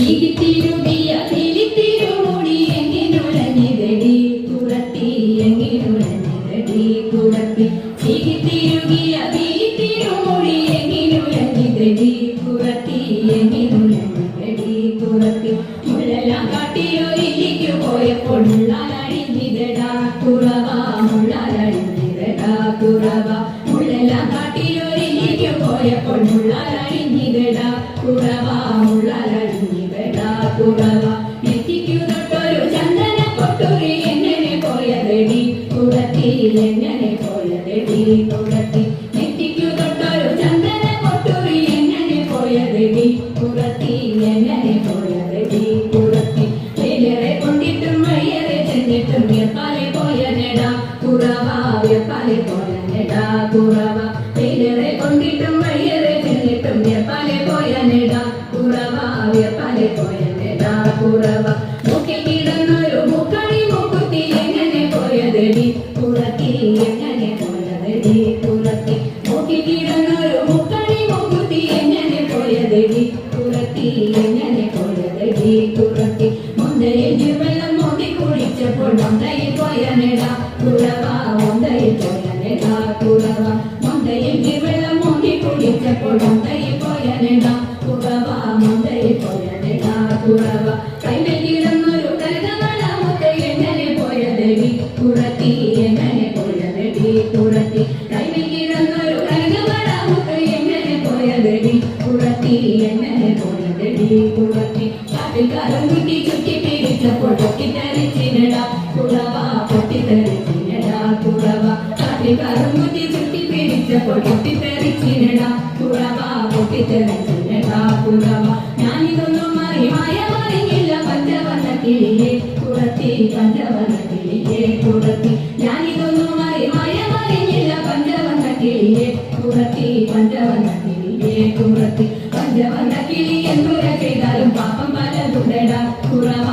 ചീകിത്തിരുകിയ തിരിത്തിരുമുടി എങ്ങിനുലഞ്ഞിതടി കുറത്തി എങ്ങിനുലഞ്ഞിതടി കുറത്തി ചീകിത്തിരുകിയ തിരിത്തിരുമുടി എങ്ങിനുലഞ്ഞിതടി കുറത്തി എങ്ങിനുലഞ്ഞിതടി കുറത്തി മുള്ളെല്ലാം കാട്ടിയൊരിക്കു പോയപ്പോൾ മുള്ളാലടിഞ്ഞിതടാ കുറവ മുള്ളാലടിഞ്ഞിതടാ കുറവ മുള്ളെല്ലാം കാട്ടിയൊരിക്കു പോയപ്പോൾ മുള്ളാലടിഞ്ഞിതടാ കുറവ മുള്ളാലടിഞ്ഞിതടാ കുറവ നെറ്റിക്കു തൊട്ടൊരു ചന്ദന കൊട്ടൊരു എങ്ങനെ പോയതെടി കുറത്തി എങ്ങനെ പോയതെടി കുറത്തി നെറ്റിക്കു തൊട്ടൊരു ചന്ദന കൊട്ടൊരു എങ്ങനെ പോയതെടി കുറത്തി എങ്ങനെ പോയതെടി കുറത്തി വേലറെ കൊണ്ടിട്ടും വയ്യറെ ചെന്നിട്ടും വ്യപ്പാലെ പോയനെടാ കുറവ വ്യപ്പാലെ പോയനെടാ കുറവ വേലറെ കൊണ്ടിട്ടും വയ്യറെ ചെന്നിട്ടും വ്യപ്പാലെ പോയനെടാ കുറവ വ്യപ്പാലെ പോയനെടാ കുറവ മൂക്കിൽ കിടന്നൊരു മൂക്കണി മൂക്കുത്തി എങ്ങനെ പോയതെടി കുറത്തി എങ്ങനെ പോയതെടി കുറത്തി മൂക്കിൽ കിടന്നൊരു മൂക്കണി മൂക്കുത്തി എങ്ങനെ പോയതെടി കുറത്തി എങ്ങനെ പോയതെടി കുറത്തി മുന്തയിൽ വെള്ളം മൂടി കുടിച്ചപ്പോൾ മുന്തയിൽ പോയനെടാ കുറവ മുന്തയിൽ പോയനെടാ കുറവ മുന്തയിൽ വെള്ളം മൂടി കുടിച്ചപ്പോൾ മുന്തയിൽ പോയനെടാ കുറവ മുന്തയിൽ പോയനെടാ കുറവ കൈമേൽ കിടന്നൊരു കരകമളമുത്ത് എങ്ങനെ പോയതെടി കുറത്തി എങ്ങനെ പോയതെടി കുറത്തി കൈമേൽ കിടന്നൊരു കരകമളമുത്ത് എങ്ങനെ പോയതെടി കുറത്തി എങ്ങനെ പോയതെടി കുറത്തി കാട്ടിക്കാരൻ കുട്ടി ചുറ്റി പിടിച്ചപ്പോൾ പൊട്ടിത്തെറിച്ചിനടാ കുറവ പൊട്ടിത്തെറിച്ചിനടാ കുറവ കാട്ടിക്കാരൻ കുട്ടി ചുറ്റി പിടിച്ചപ്പോൾ പൊട്ടിത്തെറിച്ചിനടാ കുറവ പൊട്ടിത്തെറിച്ചിനടാ കുറവ ഞാനിതൊന്നും മറിഞ്ഞില്ല പഞ്ചവർണ്ണ കിളിയെ കുറത്തി പഞ്ചവർണ്ണ കിളിയെ കുറത്തി ഞാനിതൊന്നും മറിഞ്ഞില്ല പഞ്ചവർണ്ണ കിളിയെ കുറത്തി പഞ്ചവർണ്ണ കിളിയെ കുറത്തി പഞ്ചവർണ്ണ കിളി എന്തുര ചെയ്താലും പാപം പലതുണ്ടടാ കുറവ